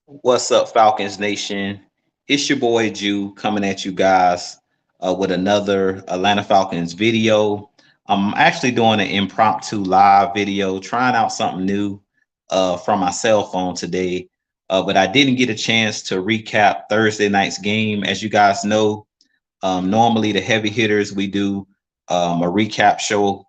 What's up, Falcons Nation? It's your boy Jew coming at you guys with another Atlanta Falcons video. I'm actually doing an impromptu live video, trying out something new from my cell phone today. But I didn't get a chance to recap Thursday night's game. As you guys know, normally the heavy hitters, we do a recap show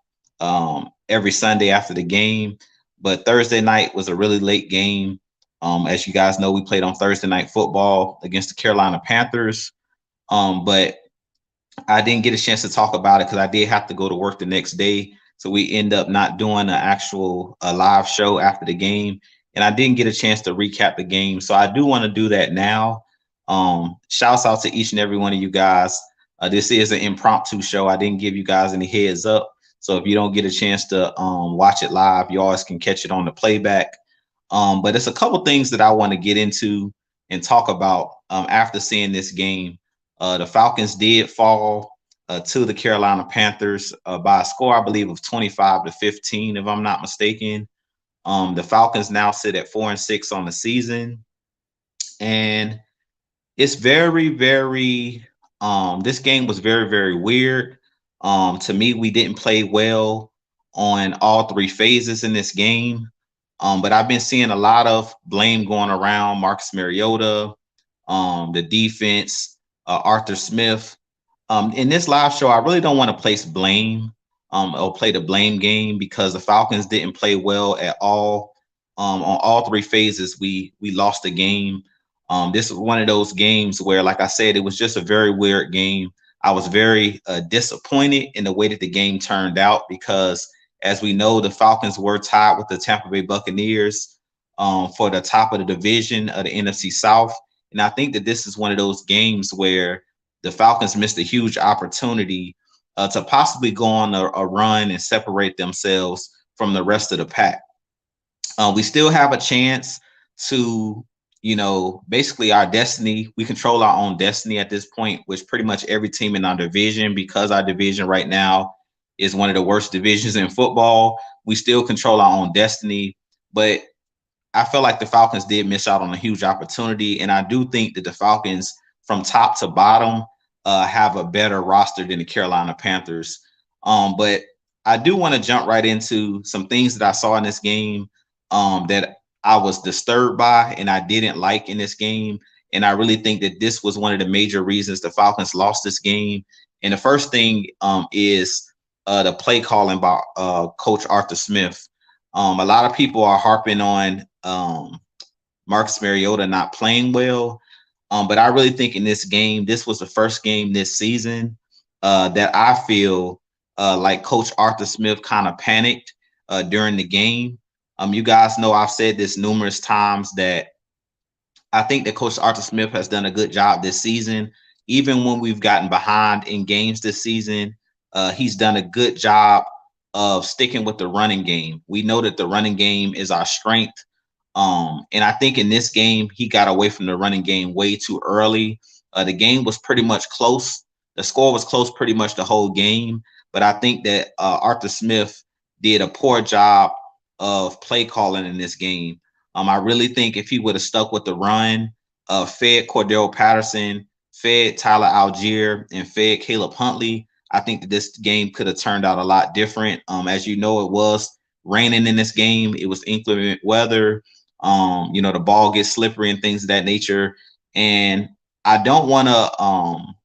every Sunday after the game. But Thursday night was a really late game. As you guys know, we played on Thursday night football against the Carolina Panthers. But I didn't get a chance to talk about it because I did have to go to work the next day. So we end up not doing an actual live show after the game. And I didn't get a chance to recap the game. So I do want to do that now. Shouts out to each and every one of you guys. This is an impromptu show. I didn't give you guys any heads up. So if you don't get a chance to watch it live, you always can catch it on the playback. But it's a couple things that I want to get into and talk about after seeing this game. The Falcons did fall to the Carolina Panthers by a score, I believe, of 25-15, if I'm not mistaken. The Falcons now sit at 4-6 on the season, and it's very, very. This game was very, very weird. To me, we didn't play well on all three phases in this game. But I've been seeing a lot of blame going around Marcus Mariota, the defense, Arthur Smith. In this live show, I really don't want to place blame or play the blame game because the Falcons didn't play well at all. On all three phases, we lost the game. This was one of those games where, like I said, it was just a very weird game. I was very disappointed in the way that the game turned out because, as we know, the Falcons were tied with the Tampa Bay Buccaneers for the top of the division of the NFC South. And I think that this is one of those games where the Falcons missed a huge opportunity to possibly go on a run and separate themselves from the rest of the pack. We still have a chance to, basically our destiny. We control our own destiny at this point, which pretty much every team in our division, because our division right now is one of the worst divisions in football. We still control our own destiny, but I feel like the Falcons did miss out on a huge opportunity, and I do think that the Falcons, from top to bottom, have a better roster than the Carolina Panthers. But I do want to jump right into some things that I saw in this game that I was disturbed by and I didn't like in this game. And I really think that this was one of the major reasons the Falcons lost this game. And the first thing is the play calling by Coach Arthur Smith. A lot of people are harping on Marcus Mariota not playing well. But I really think in this game, this was the first game this season that I feel like Coach Arthur Smith kind of panicked during the game. You guys know I've said this numerous times that I think that Coach Arthur Smith has done a good job this season. Even when we've gotten behind in games this season, he's done a good job of sticking with the running game. We know that the running game is our strength. And I think in this game, he got away from the running game way too early. The game was pretty much close. The score was close pretty much the whole game. But I think that Arthur Smith did a poor job of play calling in this game. I really think if he would have stuck with the run, fed Cordell Patterson, fed Tyler Algier, and fed Caleb Huntley, I think that this game could have turned out a lot different. As you know, it was raining in this game. It was inclement weather. The ball gets slippery and things of that nature. And I don't want to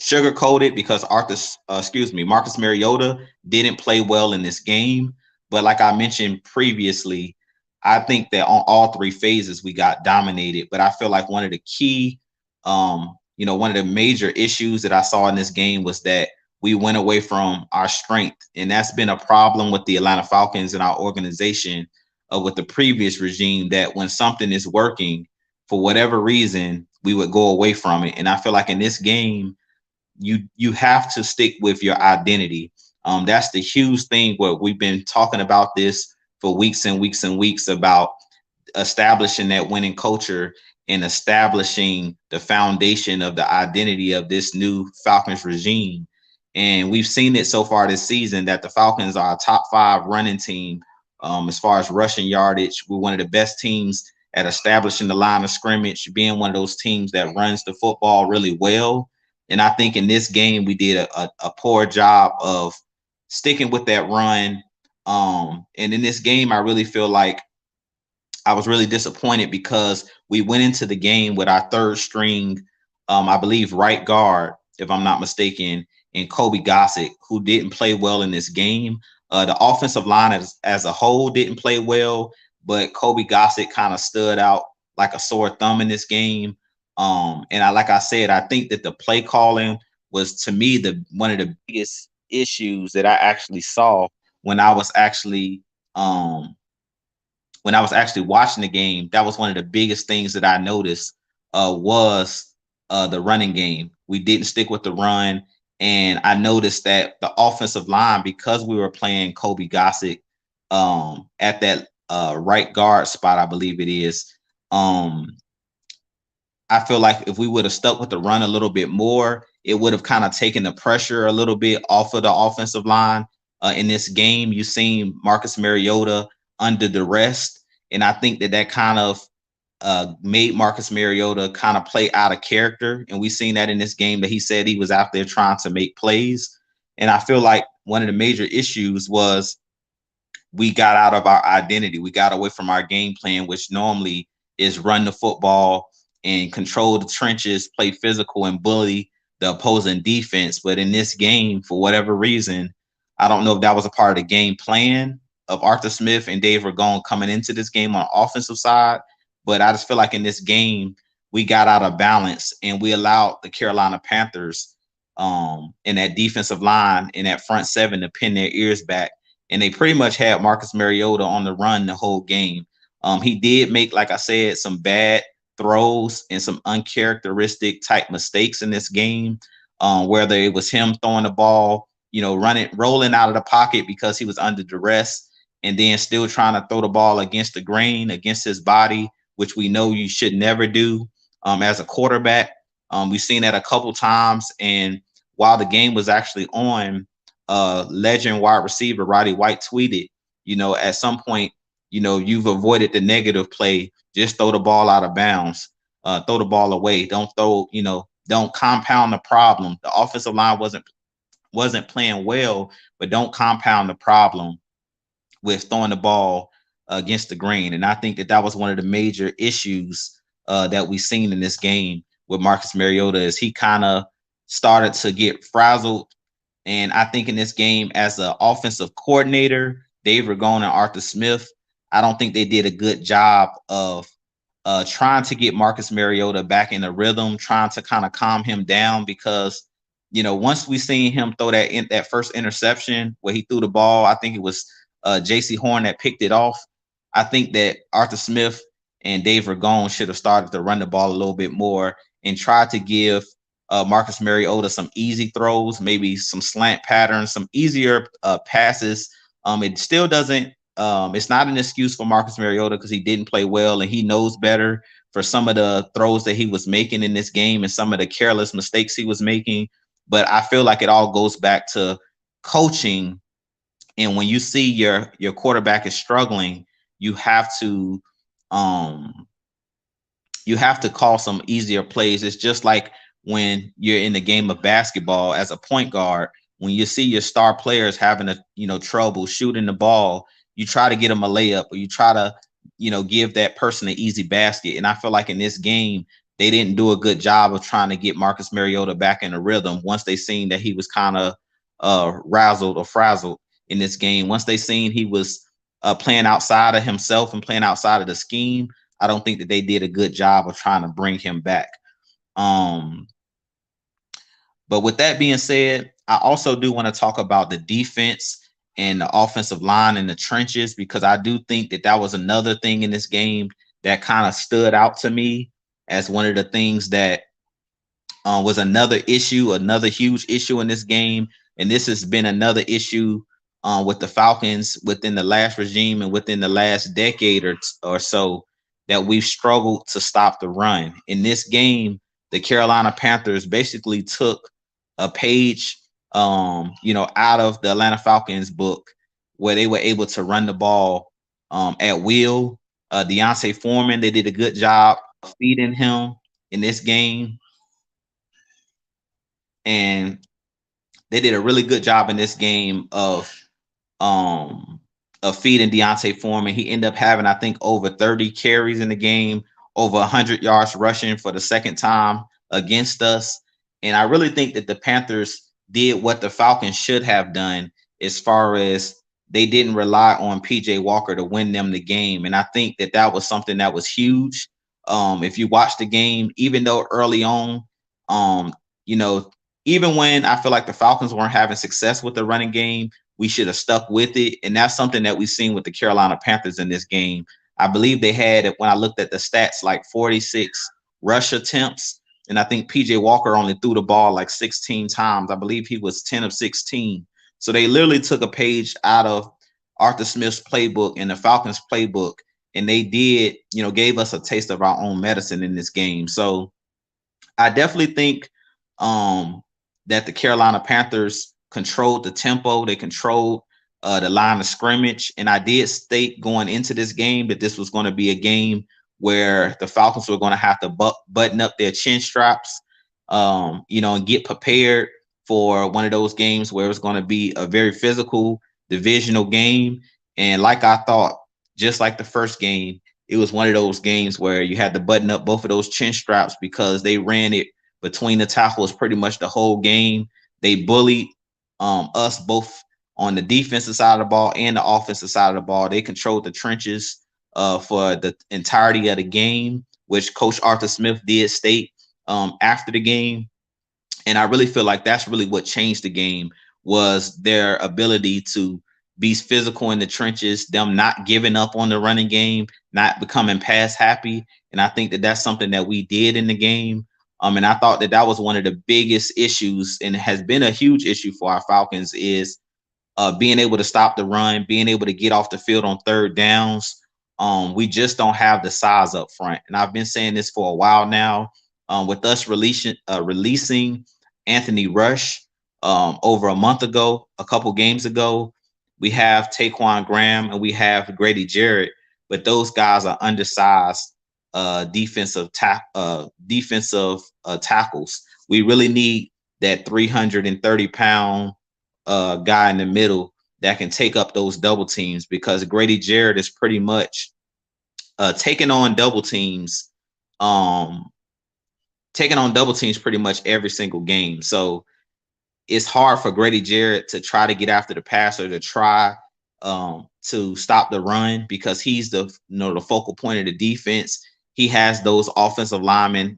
sugarcoat it because Marcus Mariota didn't play well in this game. But like I mentioned previously, I think that on all three phases we got dominated. But I feel like one of the key, one of the major issues that I saw in this game was that we went away from our strength. And that's been a problem with the Atlanta Falcons and our organization with the previous regime, that when something is working, for whatever reason, we would go away from it. And I feel like in this game, you have to stick with your identity. That's the huge thing where we've been talking about this for weeks and weeks and weeks about establishing that winning culture and establishing the foundation of the identity of this new Falcons regime. And we've seen it so far this season that the Falcons are a top 5 running team as far as rushing yardage. We're one of the best teams at establishing the line of scrimmage, being one of those teams that runs the football really well. And I think in this game we did a poor job of sticking with that run. And in this game, I really feel like I was really disappointed because we went into the game with our third string, I believe, right guard, if I'm not mistaken, and Kobe Gossick, who didn't play well in this game. The offensive line as a whole didn't play well, but Kobe Gossick kind of stood out like a sore thumb in this game. And like I said, I think that the play calling was, to me, the one of the biggest issues that I actually saw when I was actually um, when I was actually watching the game. That was one of the biggest things that I noticed was the running game. We didn't stick with the run, and I noticed that the offensive line, because we were playing Kobe Gossick at that right guard spot, I believe it is. Um, I feel like if we would have stuck with the run a little bit more, it would have kind of taken the pressure a little bit off of the offensive line. In this game, you seen Marcus Mariota under duress, and I think that that kind of made Marcus Mariota kind of play out of character. And we seen that in this game, that he said he was out there trying to make plays. And I feel like one of the major issues was we got out of our identity. We got away from our game plan, which normally is run the football and control the trenches, play physical, and bully the opposing defense. But in this game, for whatever reason, I don't know if that was a part of the game plan of Arthur Smith and Dave Ragone coming into this game on the offensive side. But I just feel like in this game, we got out of balance and we allowed the Carolina Panthers in that defensive line, in that front seven, to pin their ears back. And they pretty much had Marcus Mariota on the run the whole game. He did make, like I said, some bad throws and some uncharacteristic type mistakes in this game, whether it was him throwing the ball, rolling out of the pocket because he was under duress, and then still trying to throw the ball against the grain, against his body, which we know you should never do as a quarterback. We've seen that a couple times. And while the game was actually on, legend wide receiver Roddy White tweeted, at some point, you've avoided the negative play. Just throw the ball out of bounds, throw the ball away. Don't compound the problem. The offensive line wasn't playing well, but don't compound the problem with throwing the ball against the grain. And I think that was one of the major issues that we've seen in this game with Marcus Mariota, is he kind of started to get frazzled. And I think in this game, as an offensive coordinator, Dave Ragone and Arthur Smith, I don't think they did a good job of trying to get Marcus Mariota back in the rhythm, trying to kind of calm him down. Because, once we seen him throw that first interception where he threw the ball, I think it was J.C. Horn that picked it off. I think that Arthur Smith and Dave Ragone should have started to run the ball a little bit more and tried to give Marcus Mariota some easy throws, maybe some slant patterns, some easier passes. It still doesn't. It's not an excuse for Marcus Mariota, because he didn't play well and he knows better for some of the throws that he was making in this game and some of the careless mistakes he was making. But I feel like it all goes back to coaching. And when you see your quarterback is struggling, you have to call some easier plays. It's just like when you're in the game of basketball as a point guard, when you see your star players having trouble shooting the ball, you try to get them a layup, or you try to give that person an easy basket. And I feel like in this game, they didn't do a good job of trying to get Marcus Mariota back in the rhythm once they seen that he was kind of razzled or frazzled in this game. Once they seen he was playing outside of himself and playing outside of the scheme, I don't think that they did a good job of trying to bring him back. But with that being said, I also do want to talk about the defense and the offensive line in the trenches, because I do think that was another thing in this game that kind of stood out to me as one of the things that was another issue, another huge issue in this game. And this has been another issue with the Falcons within the last regime and within the last decade or so, that we've struggled to stop the run. In this game, the Carolina Panthers basically took a page out of the Atlanta Falcons book, where they were able to run the ball at will. Deontay Foreman, they did a good job feeding him in this game, and they did a really good job in this game um of feeding Deontay Foreman. He ended up having, I think, over 30 carries in the game, over 100 yards rushing for the second time against us. And I really think that the Panthers did what the Falcons should have done, as far as they didn't rely on PJ Walker to win them the game. And I think that that was something that was huge. If you watch the game, even though early on, um, you know, even when I feel like the Falcons weren't having success with the running game, we should have stuck with it. And that's something that we've seen with the Carolina Panthers in this game. I believe they had, when I looked at the stats, like 46 rush attempts. And I think PJ Walker only threw the ball like 16 times. I believe he was 10 of 16. So they literally took a page out of Arthur Smith's playbook and the Falcons playbook. And they did, gave us a taste of our own medicine in this game. So I definitely think that the Carolina Panthers controlled the tempo. They controlled the line of scrimmage. And I did state going into this game that this was going to be a game where the Falcons were going to have to button up their chin straps, and get prepared for one of those games where it was going to be a very physical divisional game. And like I thought, just like the first game, it was one of those games where you had to button up both of those chin straps, because they ran it between the tackles pretty much the whole game. They bullied us both on the defensive side of the ball and the offensive side of the ball. They controlled the trenches for the entirety of the game, which Coach Arthur Smith did state after the game. And I really feel like that's really what changed the game, was their ability to be physical in the trenches, them not giving up on the running game, not becoming pass happy. And I think that that's something that we did in the game. And I thought that that was one of the biggest issues, and it has been a huge issue for our Falcons, is being able to stop the run, being able to get off the field on third downs. We just don't have the size up front. And I've been saying this for a while now. With us releasing Anthony Rush over a month ago, a couple games ago, we have Taquan Graham and we have Grady Jarrett, but those guys are undersized defensive tackles. We really need that 330-pound guy in the middle that can take up those double teams, because Grady Jarrett is pretty much taking on double teams pretty much every single game. So it's hard for Grady Jarrett to try to get after the passer, to try to stop the run, because he's the focal point of the defense. He has those offensive linemen's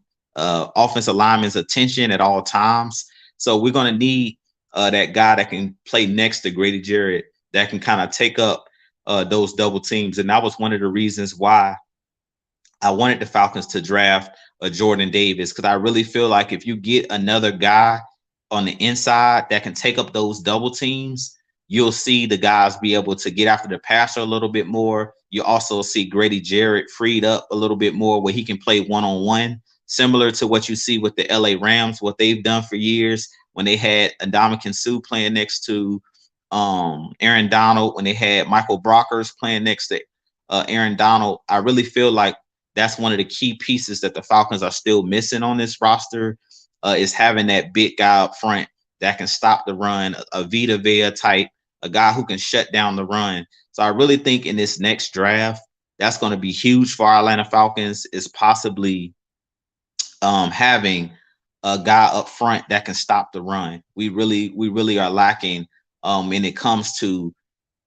attention at all times. So we're going to need that guy that can play next to Grady Jarrett, that can kind of take up those double teams. And that was one of the reasons why I wanted the Falcons to draft Jordan Davis, because I really feel like if you get another guy on the inside that can take up those double teams, you'll see the guys be able to get after the passer a little bit more. You also see Grady Jarrett freed up a little bit more, where he can play one-on-one, similar to what you see with the LA Rams, what they've done for years when they had Ndamukong Suh playing next to Aaron Donald, when they had Michael Brockers playing next to Aaron Donald. I really feel like that's one of the key pieces that the Falcons are still missing on this roster, is having that big guy up front that can stop the run, a Vita Vea type, a guy who can shut down the run. So I really think in this next draft, that's going to be huge for our Atlanta Falcons, is possibly having a guy up front that can stop the run. We really are lacking when it comes to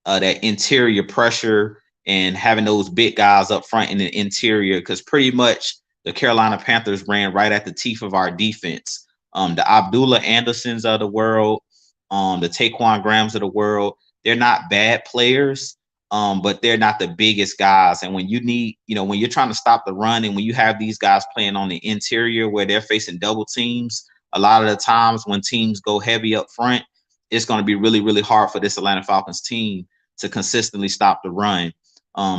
that interior pressure and having those big guys up front in the interior, because pretty much the Carolina Panthers ran right at the teeth of our defense. The Abdullah Andersons of the world, the Taquan Grahams of the world, they're not bad players, but they're not the biggest guys. And when you need, when you're trying to stop the run, and when you have these guys playing on the interior where they're facing double teams, a lot of the times when teams go heavy up front, it's going to be really, really hard for this Atlanta Falcons team to consistently stop the run.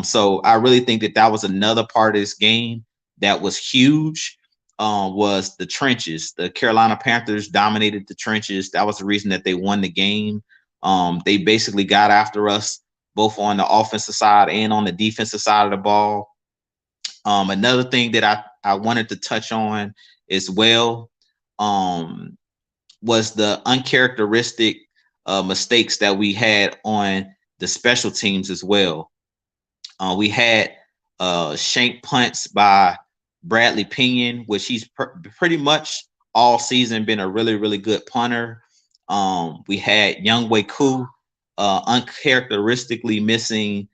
So I really think that that was another part of this game that was huge, was the trenches. The Carolina Panthers dominated the trenches. That was the reason that they won the game. They basically got after us both on the offensive side and on the defensive side of the ball. Another thing that I wanted to touch on as well, um, was the uncharacteristic mistakes that we had on the special teams as well. We had shank punts by Bradley Pinion, which he's pretty much all season been a really, really good punter. We had Young Wei Koo uncharacteristically missing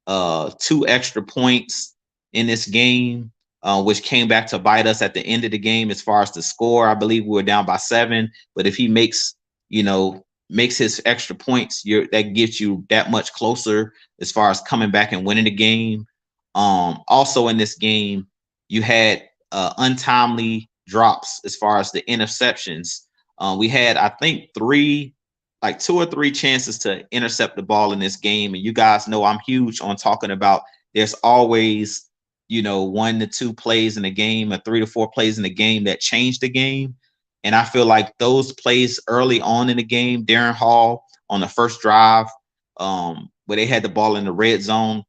2 extra points in this game, which came back to bite us at the end of the game as far as the score. I believe we were down by 7, but if he makes his extra points, that gets you that much closer as far as coming back and winning the game. Also in this game, you had untimely drops as far as the interceptions. We had, I think, 2 or 3 chances to intercept the ball in this game. And you guys know I'm huge on talking about there's always, 1 to 2 plays in the game, or 3 to 4 plays in the game that change the game. And I feel like those plays early on in the game, Darren Hall on the first drive, where they had the ball in the red zone,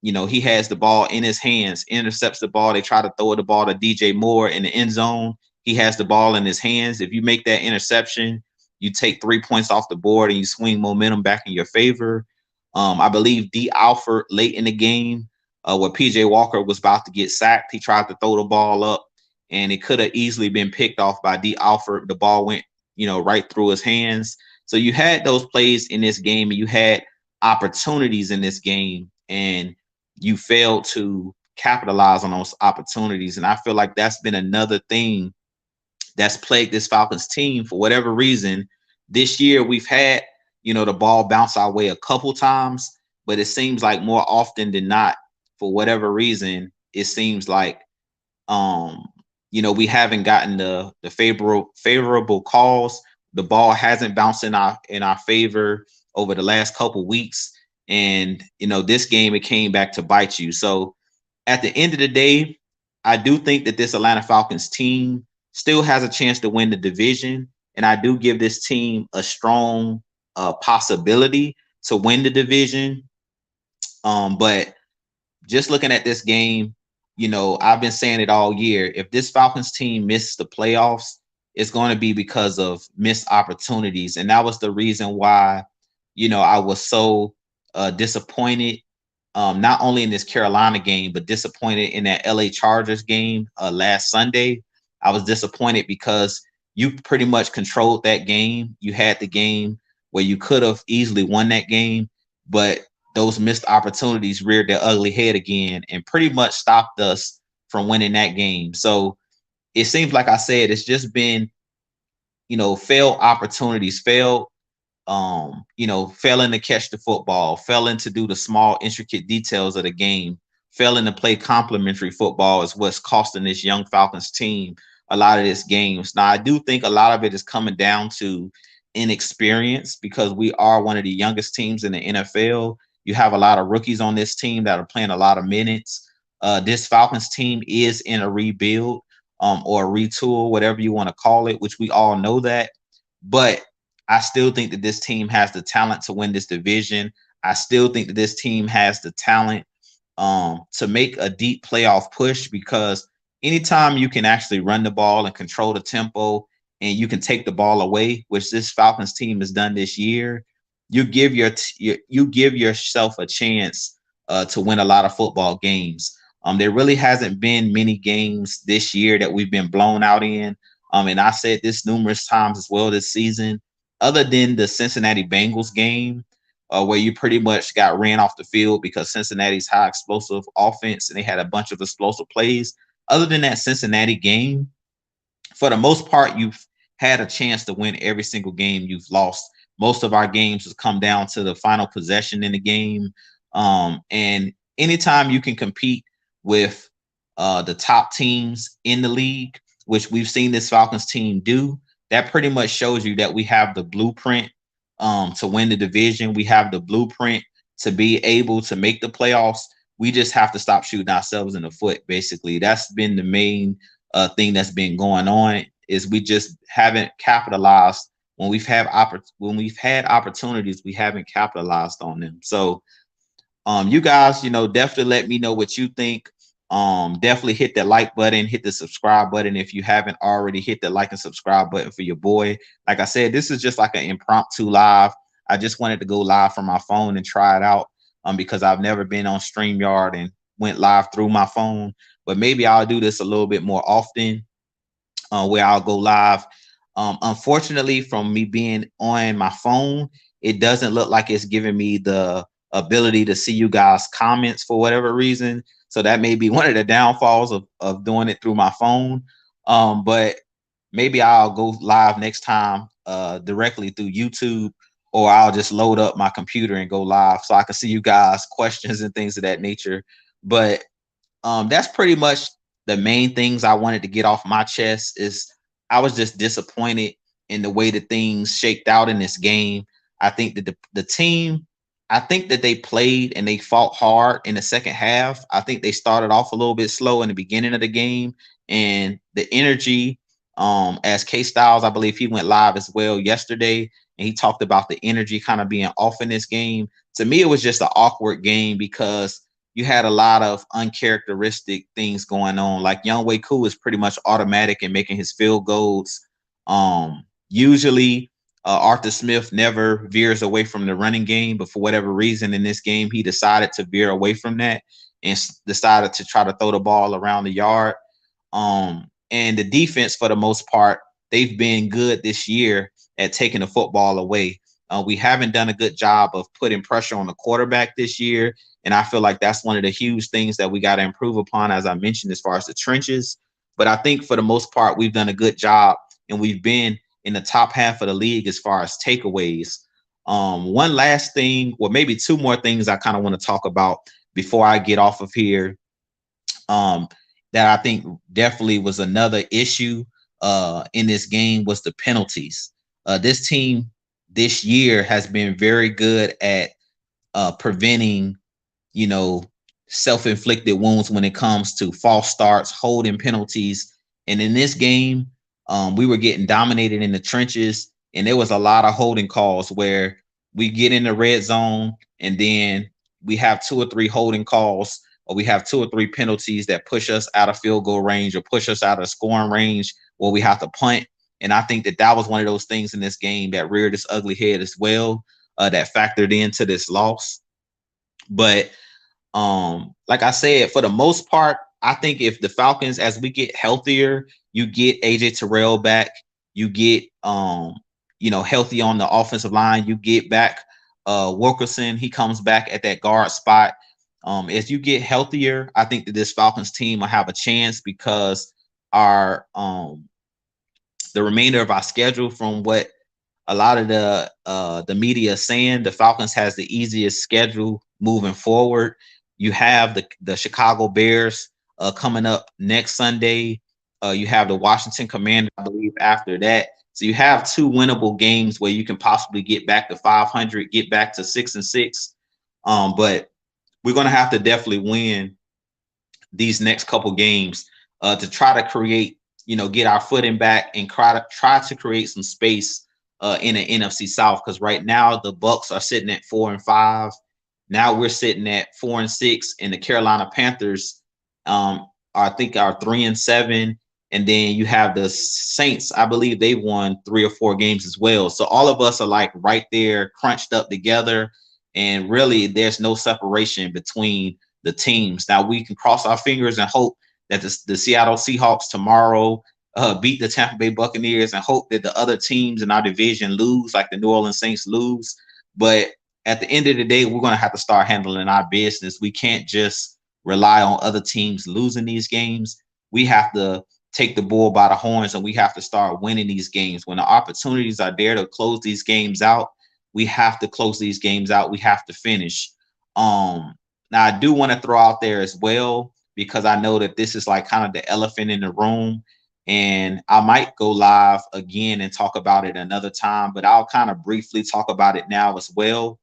he has the ball in his hands, intercepts the ball. They try to throw the ball to DJ Moore in the end zone. He has the ball in his hands. If you make that interception, you take 3 points off the board and you swing momentum back in your favor. I believe D. Alford late in the game, where PJ Walker was about to get sacked, he tried to throw the ball up and it could have easily been picked off by D. Alford. The ball went, right through his hands. So you had those plays in this game and you had opportunities in this game and you failed to capitalize on those opportunities. And I feel like that's been another thing that's plagued this Falcons team for whatever reason. This year we've had, the ball bounce our way a couple times, but it seems like more often than not, for whatever reason, it seems like we haven't gotten the favorable calls. The ball hasn't bounced in our favor over the last couple weeks. And this game, it came back to bite you. So at the end of the day, I do think that this Atlanta Falcons team still has a chance to win the division. And I do give this team a strong possibility to win the division. But just looking at this game, I've been saying it all year. If this Falcons team misses the playoffs, it's going to be because of missed opportunities. And that was the reason why, I was so disappointed, not only in this Carolina game, but disappointed in that LA Chargers game last Sunday. I was disappointed because you pretty much controlled that game. You had the game where you could have easily won that game, but those missed opportunities reared their ugly head again and pretty much stopped us from winning that game. So it seems like I said, it's just been, failed opportunities, failing to catch the football, failing to do the small, intricate details of the game, failing to play complementary football is what's costing this young Falcons team a lot of this games. Now, I do think a lot of it is coming down to inexperience because we are one of the youngest teams in the NFL. You have a lot of rookies on this team that are playing a lot of minutes. This Falcons team is in a rebuild or a retool, whatever you want to call it, which we all know that. But I still think that this team has the talent to win this division. I still think that this team has the talent to make a deep playoff push because anytime you can actually run the ball and control the tempo and you can take the ball away, which this Falcons team has done this year, you give yourself a chance to win a lot of football games. There really hasn't been many games this year that we've been blown out in. And I said this numerous times as well this season, other than the Cincinnati Bengals game, where you pretty much got ran off the field because Cincinnati's high explosive offense and they had a bunch of explosive plays. Other than that Cincinnati game, for the most part, you've had a chance to win every single game you've lost. Most of our games has come down to the final possession in the game. And anytime you can compete with the top teams in the league, which we've seen this Falcons team do, that pretty much shows you that we have the blueprint to win the division. We have the blueprint to be able to make the playoffs. We just have to stop shooting ourselves in the foot. Basically, that's been the main thing that's been going on. Is we just haven't capitalized when we've had opportunities. We haven't capitalized on them. So, you guys, definitely let me know what you think. Definitely hit that like button, hit the subscribe button if you haven't already. Hit the like and subscribe button for your boy. Like I said, this is just like an impromptu live. I just wanted to go live from my phone and try it out, because I've never been on StreamYard and went live through my phone. But maybe I'll do this a little bit more often, where I'll go live. Unfortunately, from me being on my phone, it doesn't look like it's giving me the ability to see you guys' comments for whatever reason. So that may be one of the downfalls of doing it through my phone. But maybe I'll go live next time directly through YouTube, or I'll just load up my computer and go live so I can see you guys' questions and things of that nature. But that's pretty much the main things I wanted to get off my chest. Is I was just disappointed in the way that things shaked out in this game. I think that the team, I think that they played and they fought hard in the second half. I think they started off a little bit slow in the beginning of the game, and the energy, as K Styles, I believe he went live as well yesterday, and he talked about the energy kind of being off in this game. To me, it was just an awkward game because you had a lot of uncharacteristic things going on. Like Younghoe Koo is pretty much automatic in making his field goals. Usually, Arthur Smith never veers away from the running game, but for whatever reason in this game, he decided to veer away from that and decided to try to throw the ball around the yard. And the defense, for the most part, they've been good this year at taking the football away. We haven't done a good job of putting pressure on the quarterback this year. And I feel like that's one of the huge things that we got to improve upon, as I mentioned, as far as the trenches. But I think for the most part, we've done a good job, and we've been in the top half of the league as far as takeaways. One last thing, or maybe two more things I kind of want to talk about before I get off of here, that I think definitely was another issue in this game was the penalties. This team this year has been very good at preventing, self-inflicted wounds when it comes to false starts, holding penalties. And in this game, we were getting dominated in the trenches, and there was a lot of holding calls where we get in the red zone and then we have 2 or 3 holding calls, or we have 2 or 3 penalties that push us out of field goal range or push us out of scoring range, where we have to punt. And I think that was one of those things in this game that reared its ugly head as well, that factored into this loss. But like I said, for the most part, I think if the Falcons, as we get healthier, you get AJ Terrell back, you get healthy on the offensive line, you get back Wilkerson, he comes back at that guard spot. As you get healthier, I think that this Falcons team will have a chance, because our the remainder of our schedule, from what a lot of the media is saying, the Falcons has the easiest schedule moving forward. You have the Chicago Bears coming up next Sunday. You have the Washington Commanders, I believe, after that. So you have 2 winnable games where you can possibly get back to 500, get back to 6-6. But we're going to have to definitely win these next couple games to try to create, get our footing back and try to create some space in the NFC South. Because right now the Bucs are sitting at 4-5. Now we're sitting at 4-6, and the Carolina Panthers, I think, are 3-7. And then you have the Saints. I believe they won 3 or 4 games as well. So all of us are like right there, crunched up together. And really, there's no separation between the teams. Now we can cross our fingers and hope that the Seattle Seahawks tomorrow beat the Tampa Bay Buccaneers, and hope that the other teams in our division lose, like the New Orleans Saints lose. But at the end of the day, we're going to have to start handling our business. We can't just rely on other teams losing these games. We have to take the bull by the horns, and we have to start winning these games. When the opportunities are there to close these games out, we have to close these games out. We have to finish. Now, I do want to throw out there as well, because I know that this is like kind of the elephant in the room, and I might go live again and talk about it another time, but I'll kind of briefly talk about it now as well.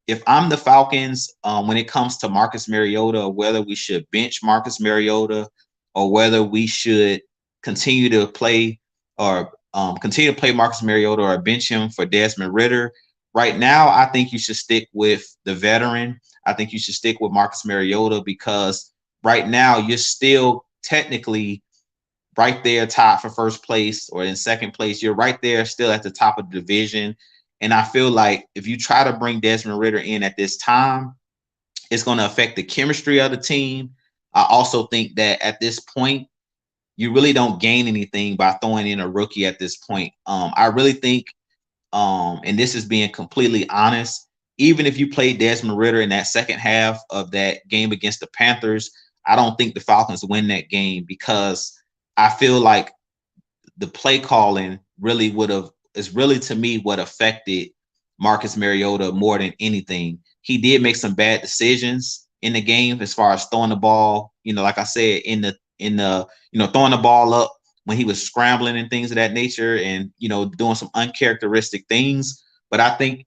If I'm the Falcons, when it comes to Marcus Mariota, or whether we should bench Marcus Mariota, or whether we should continue to play Marcus Mariota, or bench him for Desmond Ridder, right now, I think you should stick with the veteran. I think you should stick with Marcus Mariota, because right now you're still technically right there, tied for first place or in second place. You're right there, still at the top of the division. And I feel like if you try to bring Desmond Ridder in at this time, it's going to affect the chemistry of the team. I also think that at this point, you really don't gain anything by throwing in a rookie at this point. I really think, and this is being completely honest, even if you play Desmond Ridder in that second half of that game against the Panthers, I don't think the Falcons win that game because I feel like the play calling really would have is really to me what affected Marcus Mariota more than anything. He did make some bad decisions in the game as far as throwing the ball, like I said, in the throwing the ball up when he was scrambling and things of that nature and doing some uncharacteristic things. But I think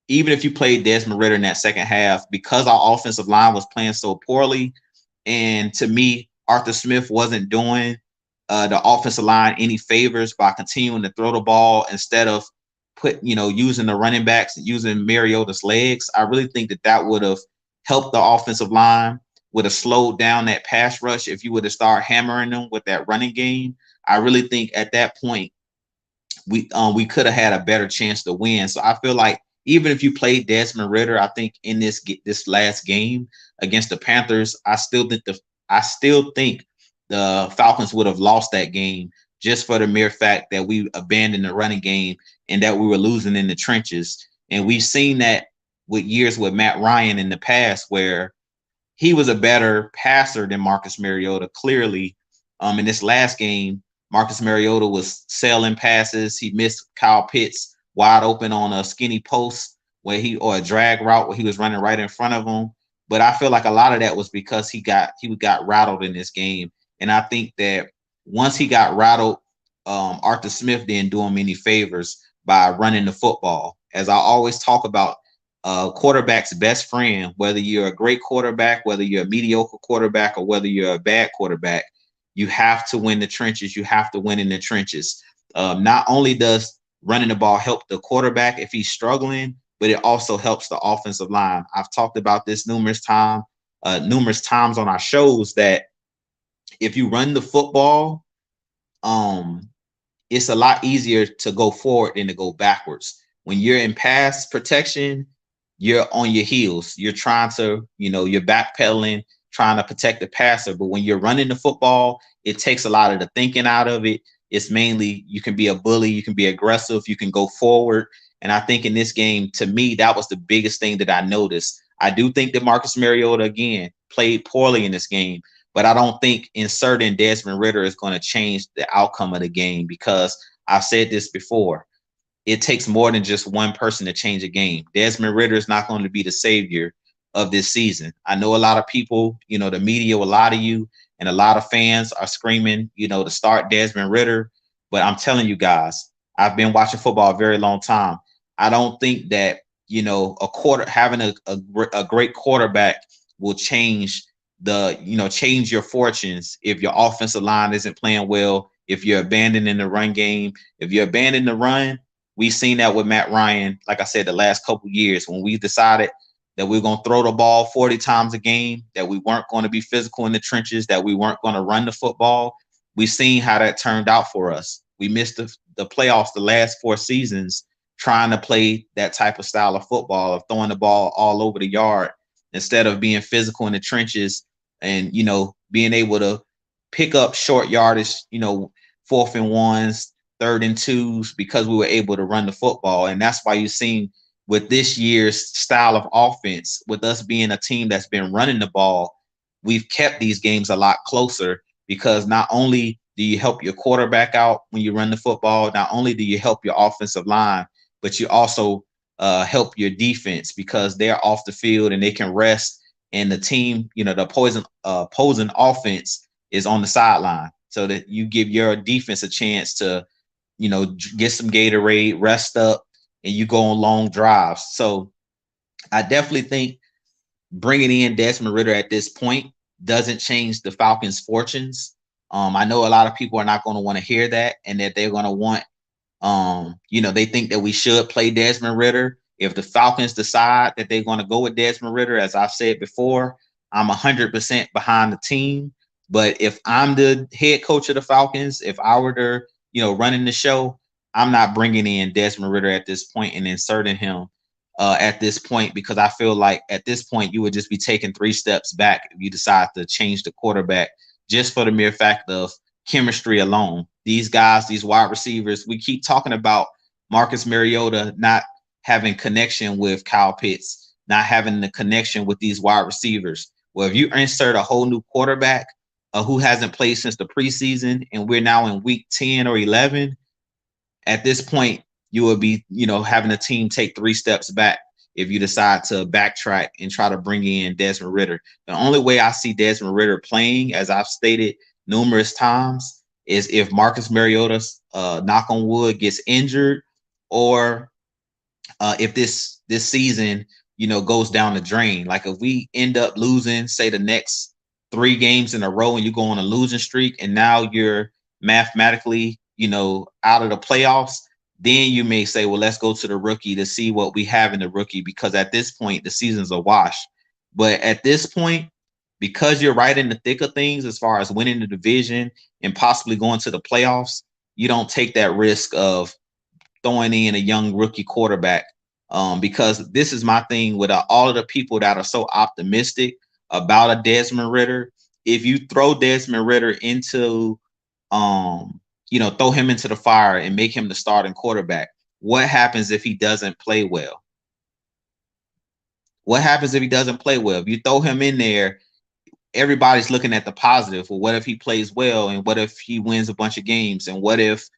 even if you played Desmond Ridder in that second half, because our offensive line was playing so poorly, and to me, Arthur Smith wasn't doing the offensive line any favors by continuing to throw the ball instead of using the running backs and using Mariota's legs. I really think that would have helped the offensive line, would have slowed down that pass rush if you would have started hammering them with that running game. I really think at that point we could have had a better chance to win. So I feel like even if you played Desmond Ridder, I think in this last game against the Panthers, I still think the Falcons would have lost that game just for the mere fact that we abandoned the running game and that we were losing in the trenches. And we've seen that with years with Matt Ryan in the past where he was a better passer than Marcus Mariota, clearly. In this last game, Marcus Mariota was sailing passes. He missed Kyle Pitts wide open on a skinny post or a drag route where he was running right in front of him. But I feel like a lot of that was because he got rattled in this game. And I think that once he got rattled, Arthur Smith didn't do him any favors by running the football. As I always talk about, quarterback's best friend, whether you're a great quarterback, whether you're a mediocre quarterback, or whether you're a bad quarterback, you have to win the trenches. You have to win in the trenches. Not only does running the ball help the quarterback if he's struggling, but it also helps the offensive line. I've talked about this numerous times on our shows that if you run the football, it's a lot easier to go forward than to go backwards. When you're in pass protection, you're on your heels. You're trying to, you're backpedaling, trying to protect the passer. But when you're running the football, it takes a lot of the thinking out of it. It's mainly you can be a bully, you can be aggressive, you can go forward. And I think in this game, to me, that was the biggest thing that I noticed. I do think that Marcus Mariota, again, played poorly in this game, but I don't think inserting Desmond Ridder is going to change the outcome of the game because I've said this before. It takes more than just one person to change a game. Desmond Ridder is not going to be the savior of this season. I know a lot of people, the media will lie to you, and a lot of fans are screaming, to start Desmond Ridder. But I'm telling you guys, I've been watching football a very long time. I don't think that, having a great quarterback will change change your fortunes if your offensive line isn't playing well, if you're abandoning the run game. If you're abandoning the run, we've seen that with Matt Ryan, like I said, the last couple of years when we decided that we we're going to throw the ball 40 times a game, that we weren't going to be physical in the trenches, that we weren't going to run the football. We've seen how that turned out for us. We missed the playoffs the last 4 seasons trying to play that type of style of football, of throwing the ball all over the yard instead of being physical in the trenches and, being able to pick up short yardage, 4th and 1s, 3rd and 2s, because we were able to run the football. And that's why you've seen with this year's style of offense, with us being a team that's been running the ball, we've kept these games a lot closer because not only do you help your quarterback out when you run the football, not only do you help your offensive line, but you also help your defense because they're off the field and they can rest. And the team, the opposing offense is on the sideline so that you give your defense a chance to, get some Gatorade, rest up, and you go on long drives. So I definitely think bringing in Desmond Ridder at this point doesn't change the Falcons' fortunes. I know a lot of people are not going to want to hear that and that they're going to want, they think that we should play Desmond Ridder. If the Falcons decide that they're going to go with Desmond Ridder, as I've said before, I'm 100% behind the team. But if I'm the head coach of the Falcons, if I were to, running the show, I'm not bringing in Desmond Ritter at this point and inserting him at this point, because I feel like at this point you would just be taking 3 steps back if you decide to change the quarterback just for the mere fact of chemistry alone. These guys, these wide receivers, we keep talking about Marcus Mariota not having connection with Kyle Pitts, not having the connection with these wide receivers. Well, if you insert a whole new quarterback who hasn't played since the preseason, and we're now in week 10 or 11, at this point, you will be, having a team take 3 steps back if you decide to backtrack and try to bring in Desmond Ritter. The only way I see Desmond Ritter playing, as I've stated numerous times, is if Marcus Mariota, knock on wood, gets injured, or if this season, goes down the drain. Like if we end up losing, say, the next 3 games in a row, and you go on a losing streak, and now you're mathematically, out of the playoffs, then you may say, well, let's go to the rookie to see what we have in the rookie, because at this point, the season's a wash. But at this point, because you're right in the thick of things as far as winning the division and possibly going to the playoffs, you don't take that risk of throwing in a young rookie quarterback. Because this is my thing with all of the people that are so optimistic about a Desmond Ritter. If you throw Desmond Ritter into, throw him into the fire and make him the starting quarterback, what happens if he doesn't play well? What happens if he doesn't play well? If you throw him in there, everybody's looking at the positive. Well, what if he plays well? And what if he wins a bunch of games? And what if,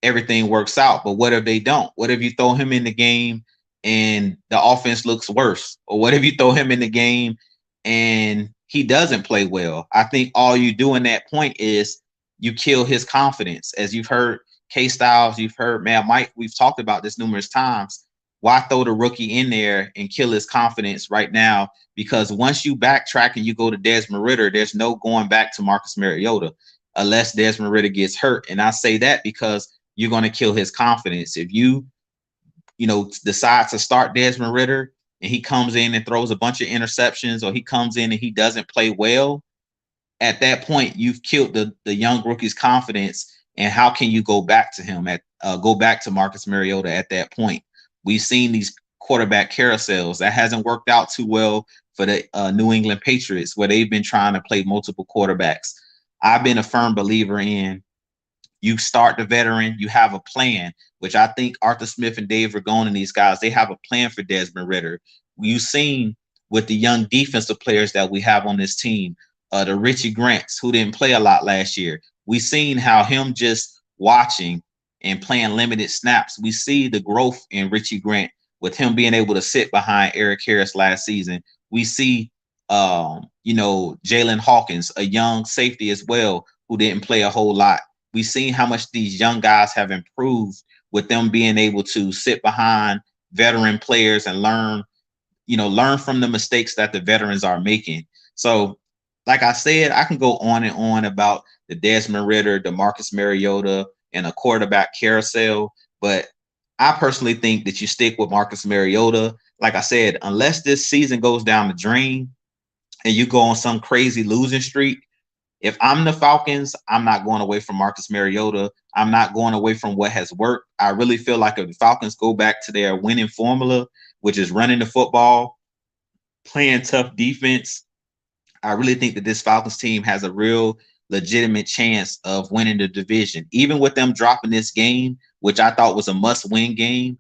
everything works out? But what if they don't? What if you throw him in the game and the offense looks worse? Or what if you throw him in the game and he doesn't play well? I think all you do in that point is you kill his confidence. As you've heard K-Styles, you've heard Mad Mike, we've talked about this numerous times. Why throw the rookie in there and kill his confidence right now? Because once you backtrack and you go to Desmond Ritter, there's no going back to Marcus Mariota unless Desmond Ritter gets hurt. And I say that because you're going to kill his confidence. If you, decide to start Desmond Ritter and he comes in and throws a bunch of interceptions, or he comes in and he doesn't play well, at that point, you've killed the young rookie's confidence. And how can you go back to him go back to Marcus Mariota at that point? We've seen these quarterback carousels that hasn't worked out too well for the New England Patriots, where they've been trying to play multiple quarterbacks. I've been a firm believer in you start the veteran, you have a plan, which I think Arthur Smith and Dave Ragone and these guys, they have a plan for Desmond Ritter. You've seen with the young defensive players that we have on this team, the Richie Grants, who didn't play a lot last year. We've seen how him just watching and playing limited snaps, we see the growth in Richie Grant with him being able to sit behind Eric Harris last season. We see, Jalen Hawkins, a young safety as well, who didn't play a whole lot. We've seen how much these young guys have improved with them being able to sit behind veteran players and learn from the mistakes that the veterans are making. So, like I said, I can go on and on about the Desmond Ritter, the Marcus Mariota, and a quarterback carousel. But I personally think that you stick with Marcus Mariota. Like I said, unless this season goes down the drain and you go on some crazy losing streak, if I'm the Falcons, I'm not going away from Marcus Mariota. I'm not going away from what has worked. I really feel like if the Falcons go back to their winning formula, which is running the football, playing tough defense, I really think that this Falcons team has a real legitimate chance of winning the division. Even with them dropping this game, which I thought was a must-win game,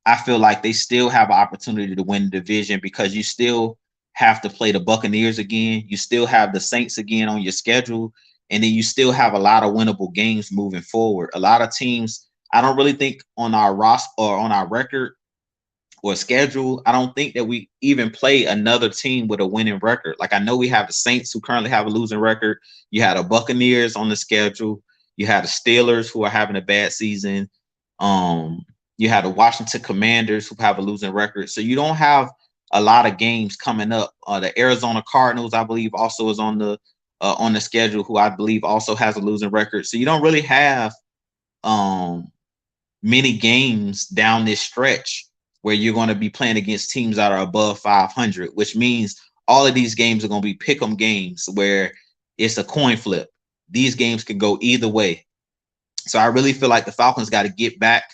I feel like they still have an opportunity to win the division, because you still have to play the Buccaneers again. You still have the Saints again on your schedule. And then you still have a lot of winnable games moving forward. A lot of teams, I don't really think on our roster or on our record or schedule, I don't think that we even play another team with a winning record. Like, I know we have the Saints, who currently have a losing record. You had the Buccaneers on the schedule. You had the Steelers, who are having a bad season. You had the Washington Commanders, who have a losing record. So you don't have a lot of games coming up. The Arizona Cardinals, I believe, also is on the schedule, who I believe also has a losing record. So you don't really have many games down this stretch where you're going to be playing against teams that are above 500, which means all of these games are going to be pick 'em games where it's a coin flip. These games can go either way. So I really feel like the Falcons got to get back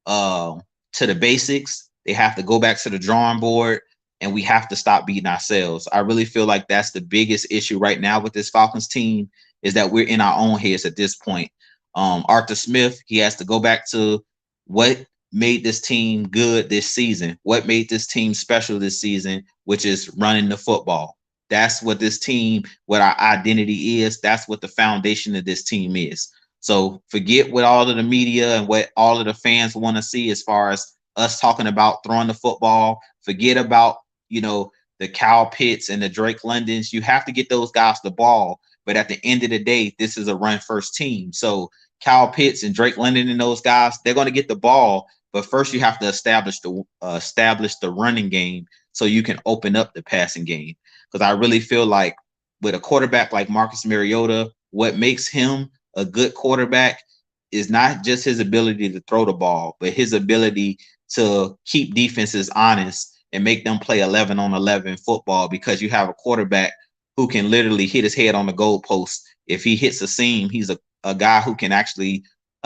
uh, to the basics. They have to go back to the drawing board, and we have to stop beating ourselves. I really feel like that's the biggest issue right now with this Falcons team is that we're in our own heads at this point. Arthur Smith, he has to go back to what made this team good this season, what made this team special this season, which is running the football. That's what this team, what our identity is. That's what the foundation of this team is. So forget what all of the media and what all of the fans want to see as far as us talking about throwing the football. Forget about, the Kyle Pitts and the Drake Londons. You have to get those guys the ball. But at the end of the day, this is a run first team. So Kyle Pitts and Drake London and those guys, they're going to get the ball. But first you have to establish the running game so you can open up the passing game. Because I really feel like with a quarterback like Marcus Mariota, what makes him a good quarterback is not just his ability to throw the ball, but his ability to keep defenses honest and make them play 11 on 11 football, because you have a quarterback who can literally hit his head on the goalpost. If he hits a seam, he's a guy who can actually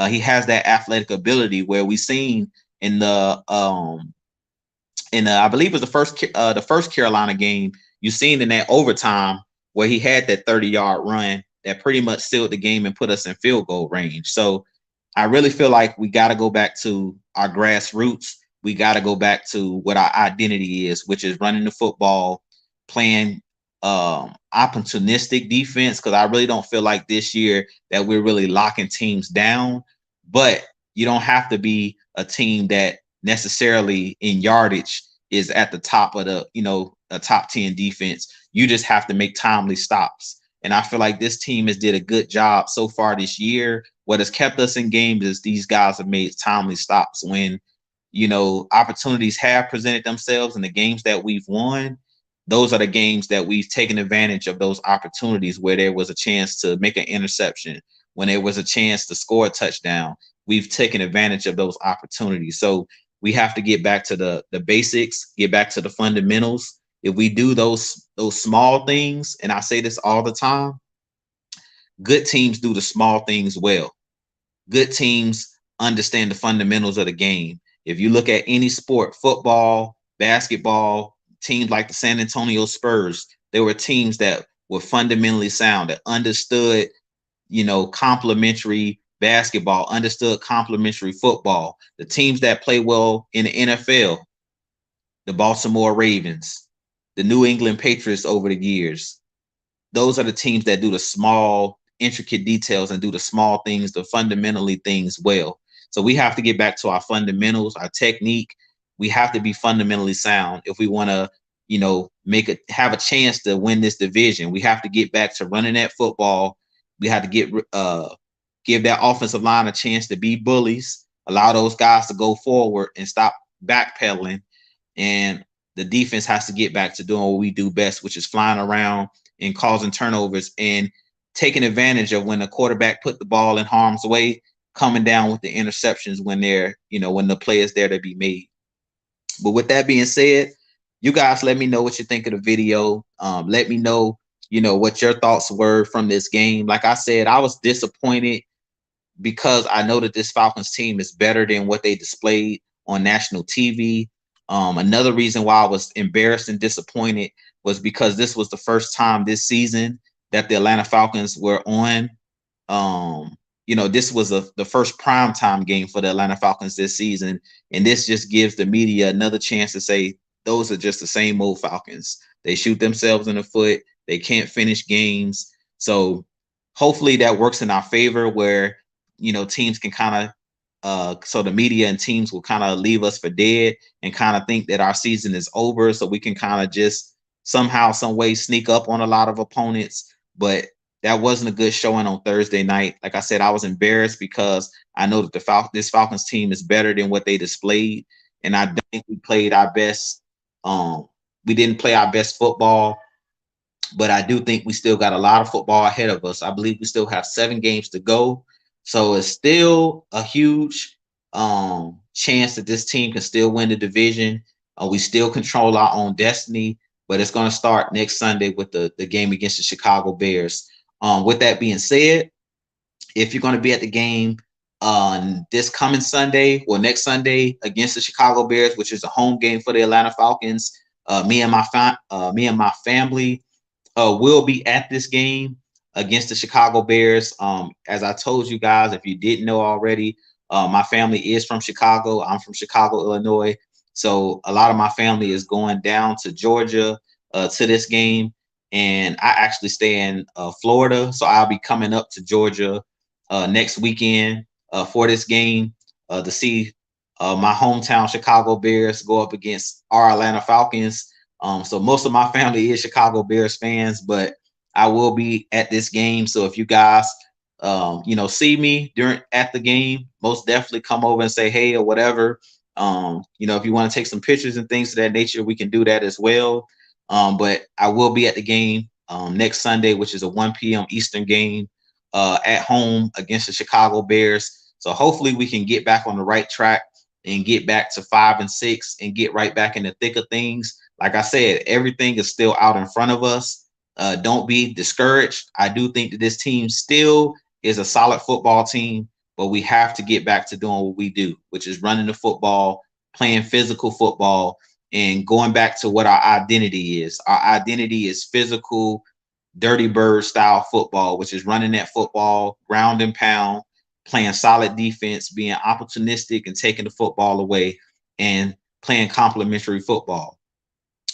he has that athletic ability where we seen in the I believe it was the first Carolina game, you seen in that overtime where he had that 30-yard run that pretty much sealed the game and put us in field goal range. So I really feel like we got to go back to our grassroots. We got to go back to what our identity is, which is running the football, playing opportunistic defense, because I really don't feel like this year that we're really locking teams down. But you don't have to be a team that necessarily in yardage is at the top of a top 10 defense. You just have to make timely stops. And I feel like this team has did a good job so far this year. What has kept us in games is these guys have made timely stops when, opportunities have presented themselves in the games that we've won. Those are the games that we've taken advantage of those opportunities where there was a chance to make an interception, when there was a chance to score a touchdown. We've taken advantage of those opportunities. So we have to get back to the basics, get back to the fundamentals. If we do those small things, and I say this all the time, good teams do the small things well. Good teams understand the fundamentals of the game. If you look at any sport, football, basketball, teams like the San Antonio Spurs, they were teams that were fundamentally sound, that understood, complementary basketball, understood complementary football. The teams that play well in the NFL, the Baltimore Ravens, the New England Patriots over the years, those are the teams that do the small, intricate details and do the small things, the fundamentally things well. So we have to get back to our fundamentals, our technique. We have to be fundamentally sound if we want to, have a chance to win this division. We have to get back to running that football. We have to give that offensive line a chance to be bullies, allow those guys to go forward and stop backpedaling. And the defense has to get back to doing what we do best, which is flying around and causing turnovers and taking advantage of when the quarterback put the ball in harm's way, coming down with the interceptions when when the play is there to be made. But with that being said, you guys let me know what you think of the video. Let me know, what your thoughts were from this game. Like I said, I was disappointed because I know that this Falcons team is better than what they displayed on national TV. Another reason why I was embarrassed and disappointed was because this was the first time this season that the Atlanta Falcons were on. This was the first primetime game for the Atlanta Falcons this season. And this just gives the media another chance to say, those are just the same old Falcons. They shoot themselves in the foot. They can't finish games. So hopefully that works in our favor where, teams can kind of, so the media and teams will kind of leave us for dead and kind of think that our season is over. So we can kind of just somehow, some way sneak up on a lot of opponents. But that wasn't a good showing on Thursday night. Like I said, I was embarrassed because I know that this Falcons team is better than what they displayed. And I don't think we played our best. We didn't play our best football. But I do think we still got a lot of football ahead of us. I believe we still have 7 games to go. So it's still a huge chance that this team can still win the division. We still control our own destiny. but it's going to start next Sunday with the game against the Chicago Bears. With that being said, if you're going to be at the game on this coming Sunday, well, next Sunday against the Chicago Bears, which is a home game for the Atlanta Falcons, me and my family will be at this game against the Chicago Bears. As I told you guys, if you didn't know already, my family is from Chicago. I'm from Chicago, Illinois. So a lot of my family is going down to Georgia to this game. And I actually stay in Florida. So I'll be coming up to Georgia next weekend for this game to see my hometown Chicago Bears go up against our Atlanta Falcons. So most of my family is Chicago Bears fans, but I will be at this game. So if you guys, see me at the game, most definitely come over and say hey or whatever. If you want to take some pictures and things of that nature, we can do that as well. But I will be at the game next Sunday, which is a 1 p.m. Eastern game at home against the Chicago Bears. So hopefully we can get back on the right track and get back to 5-6 and get right back in the thick of things. Like I said, everything is still out in front of us. Don't be discouraged. I do think that this team still is a solid football team, but we have to get back to doing what we do, which is running the football, playing physical football, and going back to what our identity is. Our identity is physical, dirty bird style football, which is running that football, ground and pound, playing solid defense, being opportunistic and taking the football away, and playing complementary football.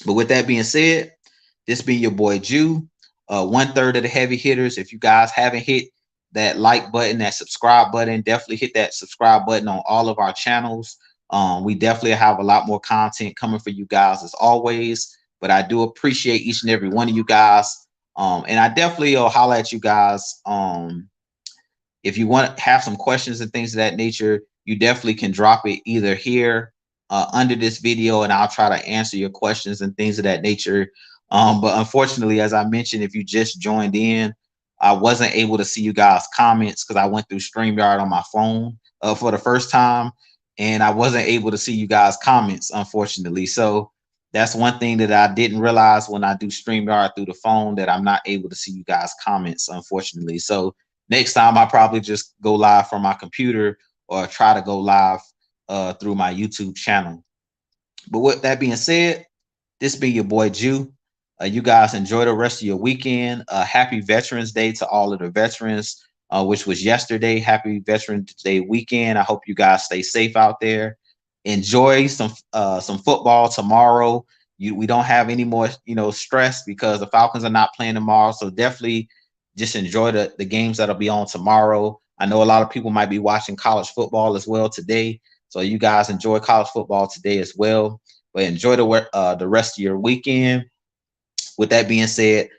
But with that being said, this being your boy Jew, 1/3 of the heavy hitters. If you guys haven't hit that like button, that subscribe button, definitely hit that subscribe button on all of our channels. We definitely have a lot more content coming for you guys as always, but I do appreciate each and every one of you guys. And I definitely will holler at you guys. If you want to have some questions and things of that nature, you definitely can drop it either here under this video, and I'll try to answer your questions and things of that nature. But unfortunately, as I mentioned, if you just joined in, I wasn't able to see you guys' comments because I went through StreamYard on my phone for the first time, and I wasn't able to see you guys' comments, unfortunately. So that's one thing that I didn't realize when I do StreamYard through the phone, that I'm not able to see you guys' comments, unfortunately. So next time I probably just go live from my computer or try to go live through my YouTube channel. But with that being said, this be your boy Jew. You guys enjoy the rest of your weekend. Happy Veterans Day to all of the veterans, which was yesterday. Happy Veterans Day weekend. I hope you guys stay safe out there. Enjoy some football tomorrow. We don't have any more stress because the Falcons are not playing tomorrow. So definitely just enjoy the games that'll be on tomorrow. I know a lot of people might be watching college football as well today. So you guys enjoy college football today as well. But enjoy the rest of your weekend. With that being said,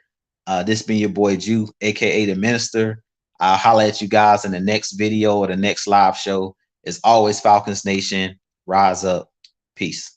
this been your boy Jew, aka the Minister. I'll holler at you guys in the next video or the next live show. As always, Falcons Nation, rise up. Peace.